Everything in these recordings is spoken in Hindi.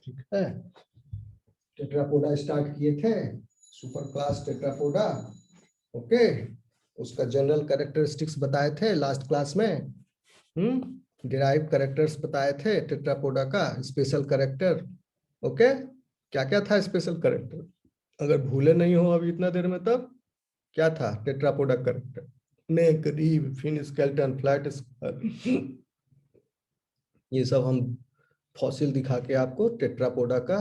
ठीक है, टेट्रापोडा स्टार्ट किए थे, सुपर क्लास टेट्रापोडा। ओके, उसका जनरल कैरेक्टरिस्टिक्स बताए थे लास्ट क्लास में। डिराइव कैरेक्टर्स बताए थे टेट्रापोडा का, स्पेशल कैरेक्टर। ओके, क्या क्या था स्पेशल कैरेक्टर, अगर भूले नहीं हो अभी इतना देर में, तब क्या था Tetrapoda character? Neck, rib, fin skeleton, flat skull, ये सब हम फॉसिल दिखा के आपको टेट्रापोडा का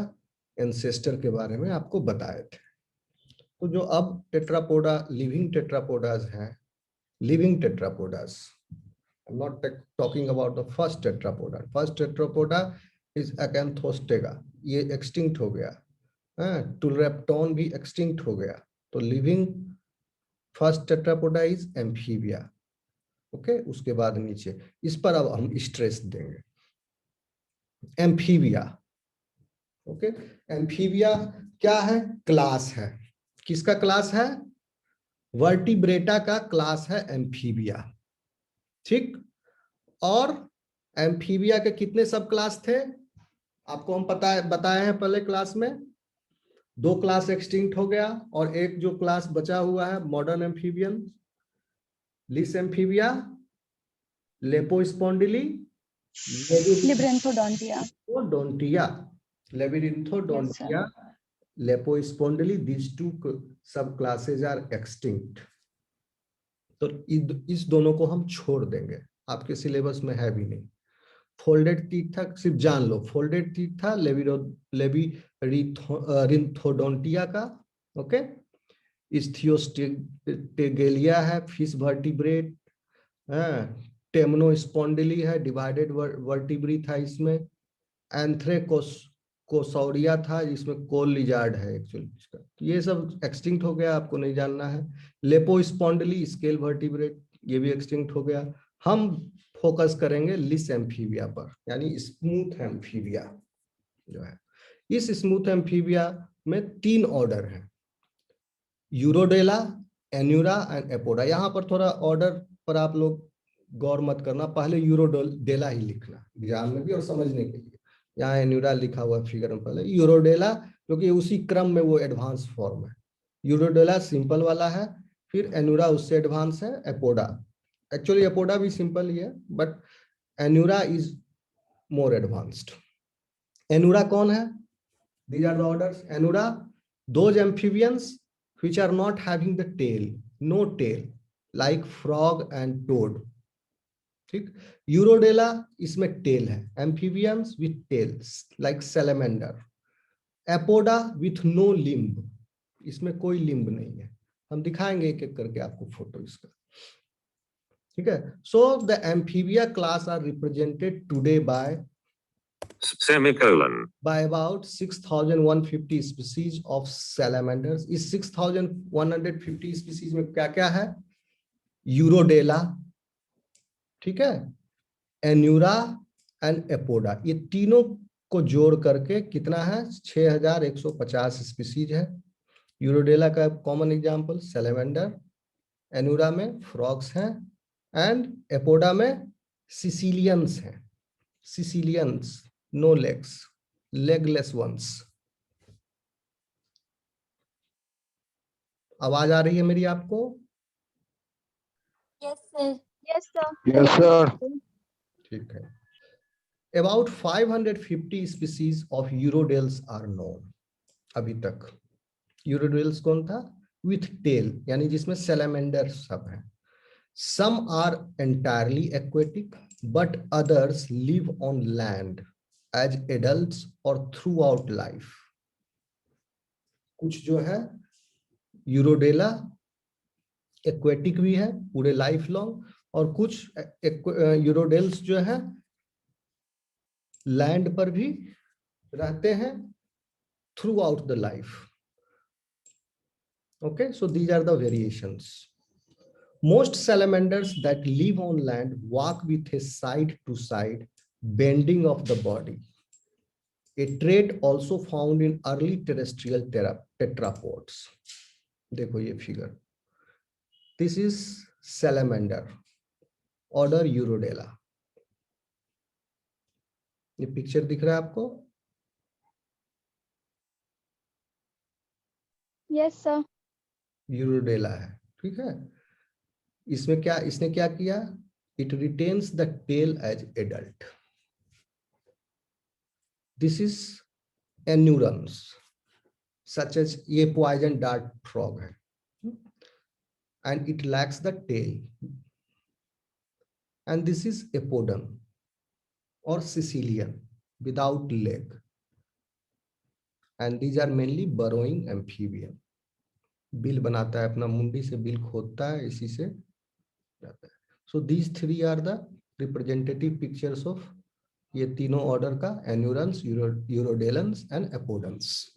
एंसेस्टर के बारे में आपको बताए थे। तो जो अब टेट्रापोडा लिविंग टेट्रापोडास हैं, living टेट्रापोडास, I'm not talking about the first tetrapoda. First tetrapoda is Acanthostega, ये एक्सटिंक्ट हो गया। टुलरेप्टॉन भी एक्सटिंक्ट हो गया। तो living first Tetrapoda is amphibia. Okay, उसके बाद नीचे इस पर अब हम स्ट्रेस देंगे, एम्फीबिया। ओके, एम्फीबिया क्या है? क्लास है। किसका क्लास है? वर्टिब्रेटा का क्लास है एम्फीबिया। ठीक, और एम्फीबिया के कितने सब क्लास थे आपको हम बताए हैं पहले क्लास में। 2 क्लास एक्सटिंक्ट हो गया और एक जो क्लास बचा हुआ है modern amphibian, Lissamphibia, Lepospondyli, Labyrinthodontia, Lepospondyli, these 2 सब क्लासेज आर एक्सटिंक्ट। तो इस दोनों को हम छोड़ देंगे, आपके सिलेबस में है भी नहीं। फोल्डेड टीथ था, सिर्फ जान लो, फोल्डेड टीथ था लेबिरिंथोडोंटिया का। ओके, इस्थियोस्टेगेलिया है, फिश वर्टिब्रेट, टेमनोस्पोंडिली है, डिवाइडेड वर्टिब्री था इसमें। एंथ्रेकोसौरिया था, जिसमें कोल लिजार्ड है एक्चुअली इसका। ये सब एक्सटिंक्ट हो गया, आपको नहीं जानना है। लेपोस्पोंडिली स्केल वर्टिब्रेट, ये भी एक्सटिंक्ट हो गया। हम फोकस करेंगे लिस एम्फीबिया पर, यानी स्मूथ एम्फीबिया जो है। इस स्मूथ एम्फीबिया में 3 ऑर्डर हैं, यूरोडेला, एन्यूरा एंड एपोडा। यहाँ पर थोड़ा ऑर्डर पर आप लोग गौर मत करना, पहले यूरोडेला ही लिखना एग्जाम में भी और समझने के लिए। यहाँ एन्यूरा लिखा हुआ फिगर में पहले यूरोडेला, क्योंकि उसी क्रम में वो एडवांस फॉर्म है। यूरोडेला सिंपल वाला है, फिर एन्यूरा उससे एडवांस है, एपोडा। एक्चुअली एपोडा भी सिंपल ही है, but Anura is more advanced. Anura कौन है? These are the orders. Enura, those amphibians which are not having the tail, no tail, like frog and toad. ठीक, यूरोडेला इसमें टेल है, amphibians with tails like salamander. Apoda with no limb, इसमें कोई लिम्ब नहीं है। हम दिखाएंगे एक एक करके आपको फोटो इसका। ठीक है, so the amphibia class are represented today by semicolon by about 6150 species of salamanders. इस 6150 species में क्या क्या है? यूरोडेला, ठीक है, एन्यूरा एंड एपोडा, ये तीनों को जोड़ करके कितना है? 6150 स्पीसीज है। यूरोडेला का कॉमन एग्जांपल सैलेमेंडर, एन्यूरा में फ्रॉग्स हैं, एंड एपोडा में सिसिलियंस हैं। सिसिलियंस, नो लेग्स, लेगलेस वंस। आवाज आ रही है मेरी आपको? Yes sir. Yes sir. Yes sir. ठीक है। About 550 species of Urodales are known अभी तक। यूरोडेल्स कौन था? विथ टेल, यानी जिसमें सैलेमेंडर सब है। Some are entirely aquatic, but others live on land as adults or throughout life. कुछ जो है यूरोडेला एक्वेटिक भी है पूरे लाइफ लॉन्ग, और कुछ यूरोडेल्स जो है लैंड पर भी रहते हैं throughout the life. Okay, so these are the variations. Most salamanders that live on land walk with a side to side bending of the body, a trait also found in early terrestrial tetrapods. देखो ये figure, this is salamander, order Urodela. ये पिक्चर दिख रहा है आपको? Yes, sir. यूरोडेला है, ठीक है। इसमें क्या, इसने क्या किया, it retains the tail as adult. This is anurans such as, ये पॉइजन डार्ट फ्रॉग है, and it lacks the tail, and this is apodan और caecilian without leg, and these are mainly burrowing amphibian. बिल बनाता है अपना, मुंडी से बिल खोदता है, इसी से जाता है। So these three are the representative pictures of ये तीनों ऑर्डर का, एन्यूरन्स, यूरोडेलन्स एंड एपोडन्स।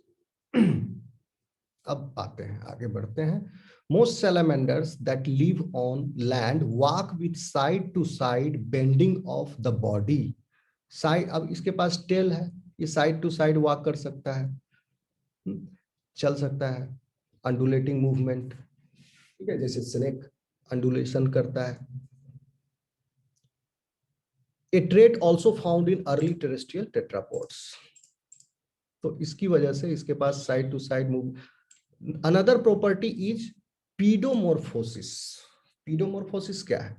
अब आते हैं, आगे बढ़ते हैं। Most salamanders that live on land walk with side to side bending of the body. Side, अब इसके पास टेल है, ये साइड टू साइड वॉक कर सकता है, चल सकता है, अंडुलेटिंग मूवमेंट, ठीक है, जैसे स्नेक अंडुलेशन करता है। A trait also found in early terrestrial tetrapods. तो इसकी वजह से इसके पास side to side move. Another property is paedomorphosis. Paedomorphosis क्या है?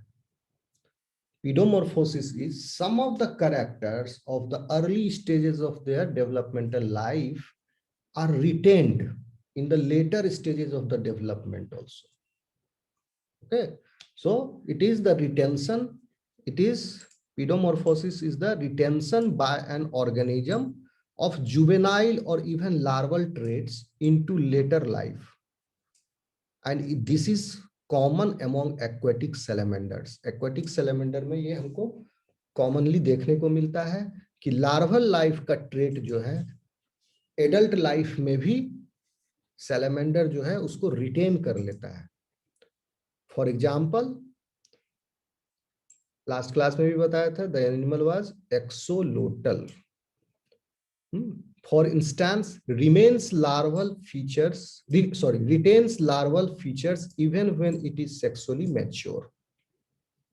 Pedomorphosis is some of the characters of the early stages of their developmental life are retained in the later stages of the development also. Okay, so it is the retention, it is, pedomorphosis is the retention by an organism of juvenile or even larval traits into later life, and this is common among aquatic salamanders. Aquatic salamander में ये हमको कॉमनली देखने को मिलता है कि लार्वल लाइफ का ट्रेट जो है एडल्ट लाइफ में भी सैलमेंडर जो है उसको रिटेन कर लेता है। फॉर एग्जाम्पल, लास्ट क्लास में भी बताया था, the animal was axolotl. For instance, retains larval features even when it is sexually mature.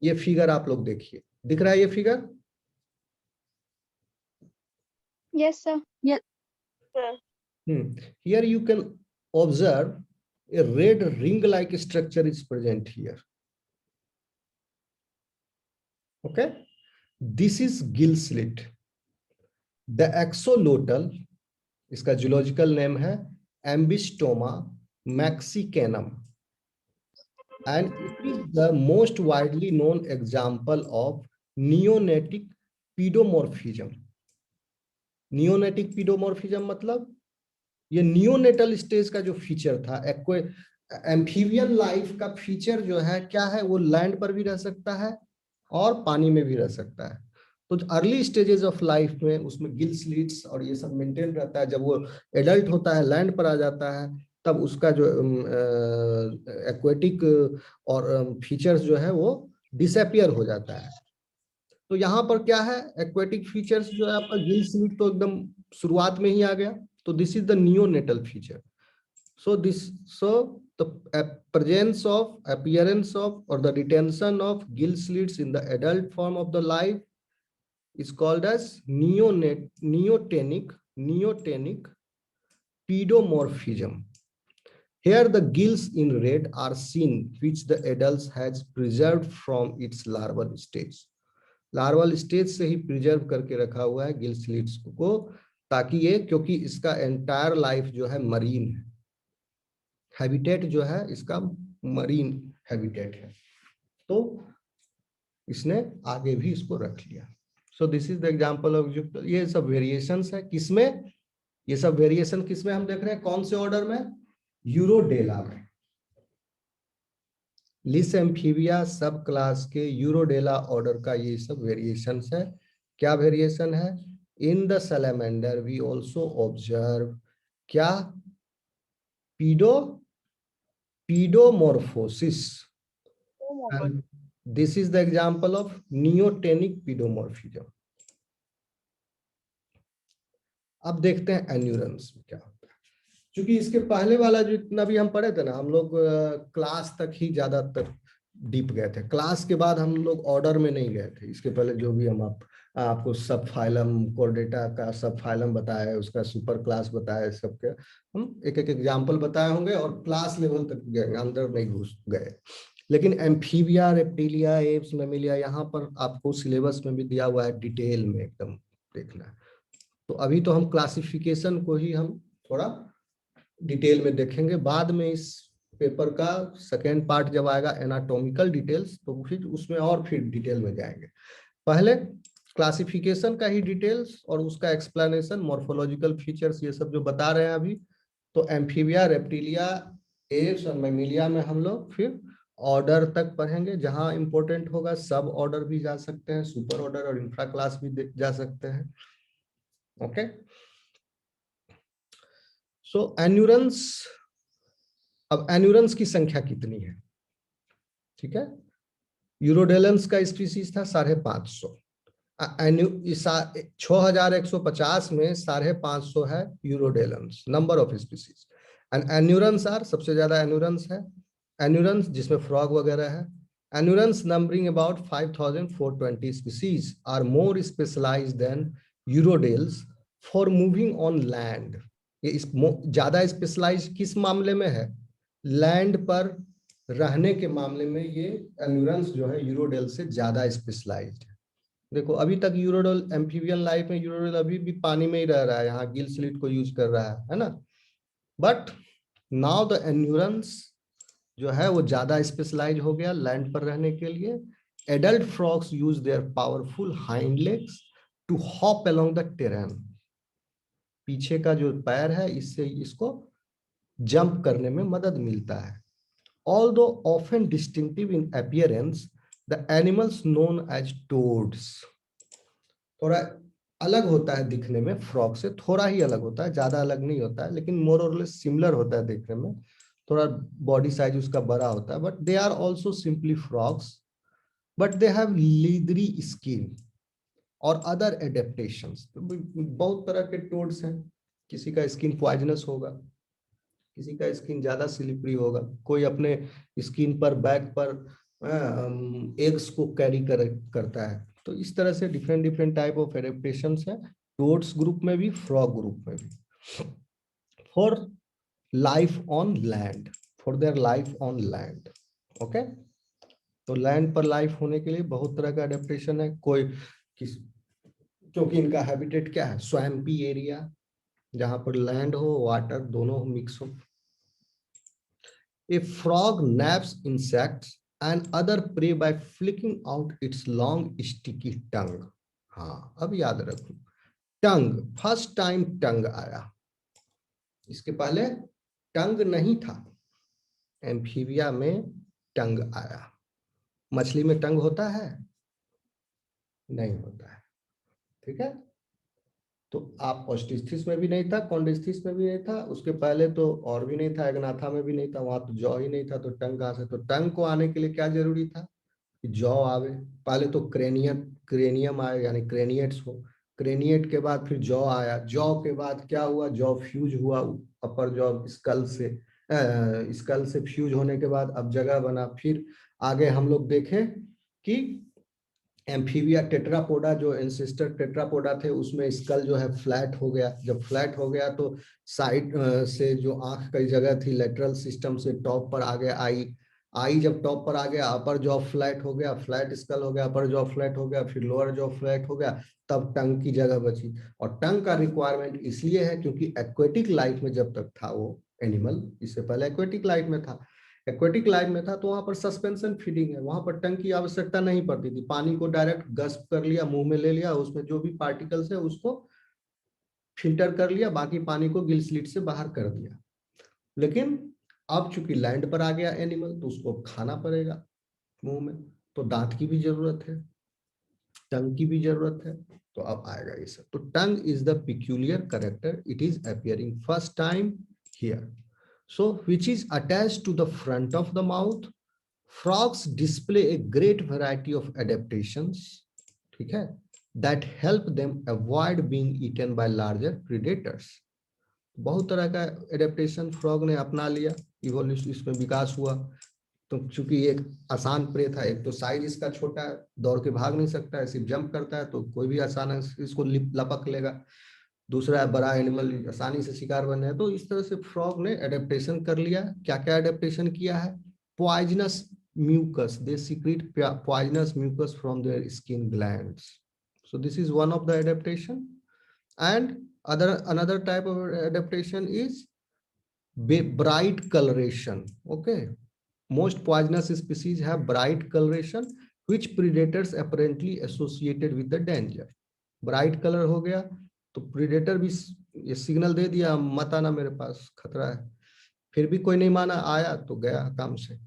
ये फिगर आप लोग देखिए, दिख रहा है ये figure? Yes, sir. Yes, sir. Here you can observe a red ring-like structure is present here. Okay, this is gill slit. The axolotl, इसका जूलॉजिकल नेम है एम्बिस्टोमा मैक्सिकैनम, and it is the most widely known example of neonatic pedomorphism. Neonatic pedomorphism मतलब ये नियोनेटल स्टेज का जो फीचर था, एम्फीबियन लाइफ का फीचर जो है क्या है, वो लैंड पर भी रह सकता है और पानी में भी रह सकता है। तो अर्ली स्टेजेस ऑफ लाइफ में उसमें गिल स्लिट्स और ये सब मेंटेन रहता है। जब वो एडल्ट होता है, लैंड पर आ जाता है, तब उसका जो एक्वेटिक और फीचर्स जो है वो डिसअपियर हो जाता है। तो यहाँ पर क्या है, एक्वेटिक फीचर्स जो है आपका गिल स्लिट तो एकदम शुरुआत में ही आ गया, तो this is the neonatal feature. So the presence of, appearance of, or the retention of gill slits in the adult form of the life is called as neotenic pedomorphism. Here the gills in red are seen, which the adults has preserved from its larval stage. Larval stage से ही प्रिजर्व करके रखा हुआ है गिल स्लिट्स को, ताकि ये, क्योंकि इसका एंटायर लाइफ जो है मरीन है, हैबिटेट जो है इसका मरीन हैबिटेट है, तो इसने आगे भी इसको रख लिया। So this is the example of, जो ये सब वेरिएशंस है किसमें, ये सब वेरिएशन किसमें हम देख रहे हैं, कौन से ऑर्डर में, यूरोडेला में। लिस एम्फीबिया सब क्लास के यूरोडेला ऑर्डर का ये सब वेरिएशंस है। क्या वेरिएशन है? In the salamander we also observe क्या, pedomorphosis, and this is the example of neotenic pedomorphism. अब देखते हैं एन्यूरन्स में क्या होता है। क्योंकि इसके पहले वाला जो इतना भी हम पढ़े थे ना, हम लोग क्लास तक ही ज्यादातर डीप गए थे, क्लास के बाद हम लोग ऑर्डर में नहीं गए थे। इसके पहले जो भी हम आप आपको सब फाइलम कोर्डेटा का सब फाइलम बताया है, उसका सुपर क्लास बताया है, सबके हम एक एक एग्जाम्पल बताए होंगे और क्लास लेवल तक गए, अंदर नहीं घुस गए। लेकिन एम्फीबिया, रेप्टिलिया, एप्स, मैमिलिया, यहाँ पर आपको सिलेबस में भी दिया हुआ है डिटेल में एकदम देखना है। तो अभी तो हम क्लासिफिकेशन को ही हम थोड़ा डिटेल में देखेंगे, बाद में इस पेपर का सेकेंड पार्ट जब आएगा एनाटॉमिकल डिटेल्स, तो फिर उसमें और फिर डिटेल में जाएंगे। पहले क्लासिफिकेशन का ही डिटेल्स और उसका एक्सप्लेनेशन, मॉर्फोलॉजिकल फीचर्स, ये सब जो बता रहे हैं अभी। तो एम्फीबिया, रेप्टिलिया, एप्स और मैमिलिया में हम लोग फिर ऑर्डर तक पढ़ेंगे, जहां इंपॉर्टेंट होगा सब ऑर्डर भी जा सकते हैं, सुपर ऑर्डर और इंफ्रा क्लास भी जा सकते हैं। ओके, सो एन्यूरेंस, अब एन्यूरेंस की संख्या कितनी है? ठीक है, यूरोडेलेंस का स्पीसीज था 550, 6150 में 550 है urodelans number of species. And anurans are, सबसे ज्यादा एन्यूरेंस है, एन्यूरेंस जिसमें फ्रॉग वगैरह है। Anurans numbering about 5420 species are more specialised than urodeles for moving on land. ये ज्यादा स्पेशलाइज किस मामले में है? लैंड पर रहने के मामले में ये एन्यूरेंस जो है यूरोडेल से ज्यादा स्पेशलाइज्ड है। देखो अभी तक यूरोडेल एम्फीबियन लाइफ में यूरोडेल अभी भी पानी में ही रह रहा है, यहाँ गिल स्लिट को यूज कर रहा है ना। बट नाउ द एन्यूरेंस जो है वो ज्यादा स्पेशलाइज हो गया लैंड पर रहने के लिए। Adult frogs use their powerful hind legs to hop along the terrain. पीछे का जो पैर है इससे इसको जंप करने में मदद मिलता है। Although often distinctive in appearance, the animals known as toads थोड़ा अलग होता है दिखने में, फ्रॉग से थोड़ा ही अलग होता है, ज्यादा अलग नहीं होता है, लेकिन मोर और लेस सिमिलर होता है देखने में। थोड़ा बॉडी साइज उसका बड़ा होता है, but they are also simply frogs, but they have leathery skin और अदर एडेप्टेशंस। बहुत तरह के टोड्स हैं, किसी का स्किन पॉइजनस होगा, किसी का स्किन ज्यादा स्लिपरी होगा, कोई अपने स्किन पर बैक पर एग्स को कैरी करता है। तो इस तरह से different different type of adaptations है टोड्स ग्रुप में भी, फ्रॉग ग्रुप में भी। For life on land, for their life on land. Okay, तो लैंड पर लाइफ होने के लिए बहुत तरह का एडेप्टेशन है। कोई किस, क्योंकि इनका हैबिटेट क्या है? स्वैम्पी एरिया, जहां पर लैंड हो वाटर दोनों मिक्स हो। A frog naps insects and other prey by flicking out its long sticky tongue. हाँ, अब याद रखो, टंग, फर्स्ट टाइम टंग आया, इसके पहले टंग नहीं था। एम्फीबिया में टंग आया। मछली में टंग होता है? नहीं होता है। ठीक है, तो आप ऑस्टिस्थिस में भी नहीं था, कॉन्डिस्थिस में भी नहीं था, उसके पहले तो और भी नहीं था, एग्नाथा में भी नहीं था, वहां तो जॉ ही नहीं था, तो टंग कहां से? तो टंग को आने के लिए क्या जरूरी था कि जॉ आवे। पहले तो क्रेनियम आए, यानी क्रेनिएट्स हो, क्रेनिएट के बाद फिर जॉ आया, जॉ के बाद क्या हुआ? जॉ फ्यूज हुआ अपर जॉ स्कल से, स्कल से फ्यूज होने के बाद अब जगह बना। फिर आगे हम लोग देखें कि एम्फीबिया टेट्रापोडा, जो एंसेस्टर टेट्रापोडा थे, उसमें स्कल जो है फ्लैट हो गया। जब फ्लैट हो गया तो साइड से जो आंख की जगह थी लेटरल सिस्टम से टॉप पर आ गया आई जब टॉप पर आ गया, अपर जॉ फ्लैट हो गया, फ्लैट स्कल हो गया, अपर जॉ फ्लैट हो गया, फिर लोअर जॉ फ्लैट हो गया, तब टंग की जगह बची। और टंग का रिक्वायरमेंट इसलिए है क्योंकि एक्वेटिक लाइफ में जब तक था वो एनिमल, इससे पहले एक्वेटिक लाइफ में था, एक्वेटिक लाइफ में था, तो वहां पर सस्पेंशन फीडिंग है, वहां पर टंग की आवश्यकता नहीं पड़ती थी। पानी को डायरेक्ट गस्प कर लिया, मुंह में ले लिया, उसमें जो भी पार्टिकल्स है उसको फिल्टर कर लिया, बाकी पानी को गिल स्लिट से बाहर कर दिया। लेकिन अब चूंकि लैंड पर आ गया एनिमल, तो उसको खाना पड़ेगा मुंह में, तो दांत की भी जरूरत है, टंग की भी जरूरत है, तो अब आएगा ये सब। तो tongue is the peculiar character, it is appearing first time here, so which is attached to the front of the mouth. Frogs display a great variety of adaptations, ठीक है, that help them avoid being eaten by larger predators. बहुत तरह का एडेप्टेशन फ्रॉग ने अपना लिया, इवोल्यूशन इसमें विकास हुआ। तो चूंकि ये एक आसान प्रे था, एक तो साइज इसका छोटा है, दौड़ के भाग नहीं सकता है, सिर्फ जंप करता है, तो कोई भी आसान इसको लपक लेगा। दूसरा है बड़ा एनिमल, आसानी से शिकार बन है। तो इस तरह से फ्रॉग ने एडेप्टेशन कर लिया। क्या क्या एडेप्टेशन किया है? Poisonous mucus, they secrete poisonous mucus from their skin glands, so this is one of the adaptation. And another type of adaptation is bright coloration. Okay, most poisonous species have bright coloration which predators apparently associated with the danger. Bright colour हो गया तो प्रीडेटर भी ये सिग्नल दे दिया मत आना मेरे पास, खतरा है। फिर भी कोई नहीं माना, आया तो गया काम से।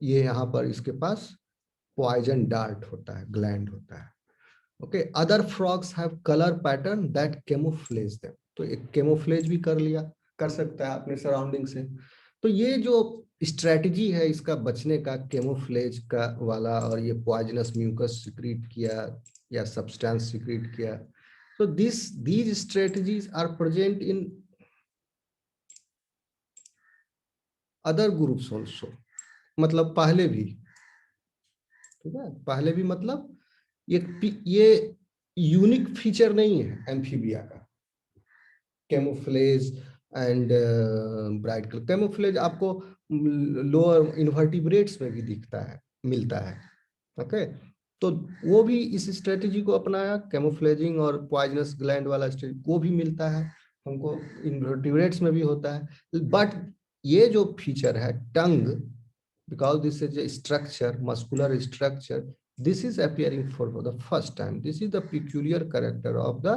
ये यहाँ पर इसके पास पॉइजन डार्ट होता है, ग्लैंड होता है। Okay, other frogs have colour pattern that camouflage them, तो एक कैमोफ्लेज भी कर लिया, कर सकता है अपने सराउंडिंग से। तो ये जो स्ट्रेटजी है इसका बचने का, कैमोफ्लेज का वाला, और ये पॉइजनस म्यूकस सिक्रीट किया या सब्सटेंस सिक्रीट किया, तो these strategies are present in other groups also, मतलब पहले भी, ठीक है, पहले भी, मतलब ये यूनिक फीचर नहीं है एम्फीबिया का, camouflage and bright colour. Camouflage आपको लोअर इन्वर्टिब्रेट्स में भी दिखता है, मिलता है। ओके, तो वो भी इस स्ट्रेटेजी को अपनाया, कैमोफ्लेजिंग और पॉइजनस ग्लैंड वाला स्ट्रेटेजी, वो भी मिलता है हमको, इन्वर्टिब्रेट्स में भी होता है। बट ये जो फीचर है टंग, because this is a structure, muscular structure, this is appearing for the first time. This is the peculiar character of the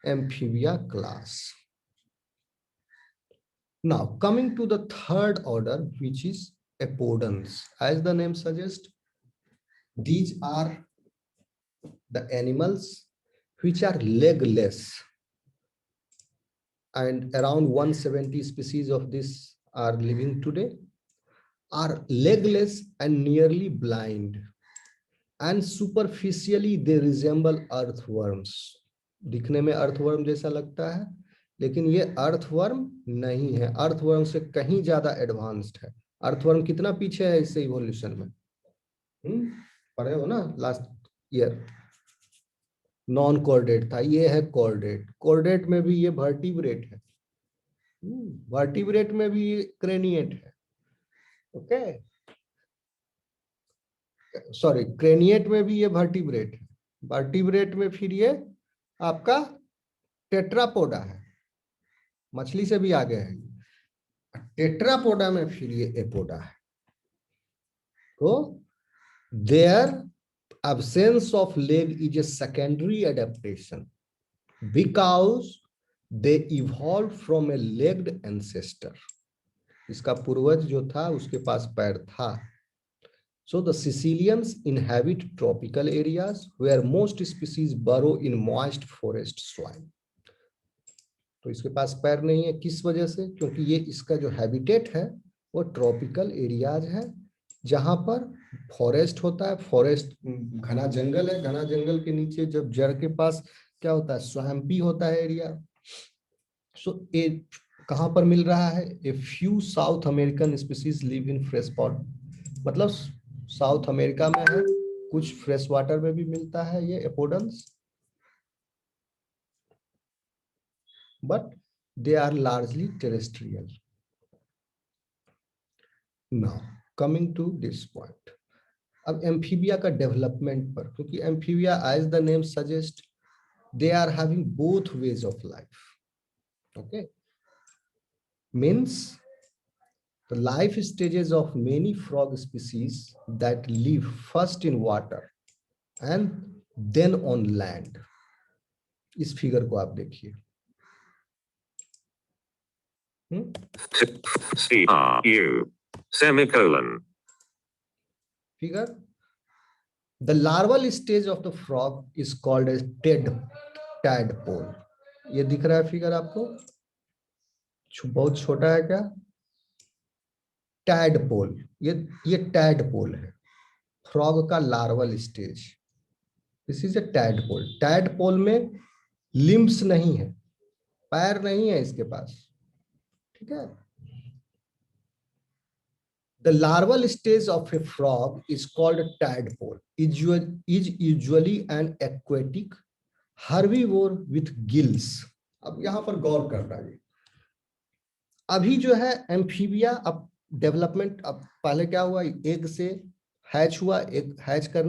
amphibia class. Now coming to the third order, which is apodons. As the name suggests, these are the animals which are legless, and around 170 species of this are living today, are legless and nearly blind, and superficially they resemble earthworms. दिखने में अर्थवर्म जैसा लगता है, लेकिन ये अर्थवर्म नहीं है, अर्थवर्म से कहीं ज्यादा एडवांस्ड है। अर्थवर्म कितना पीछे है इससे इवोल्यूशन में, पढ़े हो ना लास्ट ईयर, नॉन कॉर्डेट था, ये है कॉर्डेट। कॉर्डेट में भी ये वर्टिब्रेट है, वर्टिब्रेट में भी ये क्रेनिएट है। ओके, सॉरी, क्रेनिएट में भी ये वर्टिब्रेट है, वर्टिब्रेट में फिर ये आपका टेट्रापोडा है, मछली से भी आगे है। टेट्रापोडा में फिर ये एपोडा है। तो there absence of leg is a secondary adaptation because they evolved from a legged ancestor. इसका पूर्वज जो था उसके पास पैर था। So the Sicilians inhabit tropical areas where most species burrow in moist forest soil. तो इसके पास पैर नहीं है, किस वजह से? क्योंकि ये इसका जो हैबिटेट है वो ट्रॉपिकल एरियाज है, जहां पर फॉरेस्ट होता है। फॉरेस्ट घना जंगल है, घना जंगल के नीचे जब जड़ के पास क्या होता है, स्वैम्पी होता है एरिया। सो ए कहां पर मिल रहा है? A few south American species live in fresh pot, मतलब साउथ अमेरिका में है, कुछ फ्रेश वाटर में भी मिलता है ये एपोडन्स, but they are largely terrestrial. Now coming to this point, अब एम्फीबिया का डेवलपमेंट पर, क्योंकि amphibia as the name suggest they are having both ways of life. Okay, means the life stages of many frog species that live first in water and then on land. इस फिगर को आप देखिए, CRU semicolon. Figure. The larval stage of the frog is called as tadpole. ये दिख रहा है फिगर आपको, बहुत छोटा है क्या? टैडपोल, ये टैडपोल है, फ्रॉग का larval stage. This is a tadpole. Tadpole में लिम्स नहीं है, पैर नहीं है इसके पास, ठीक है। The larval stage of a frog is called tadpole. Is usually an aquatic herbivore with gills. अब यहाँ पर गौर करना है, अभी जो है एम्फीबिया अब डेवलपमेंट, अब पहले क्या हुआ, एग से हैच हुआ, एग हैच करने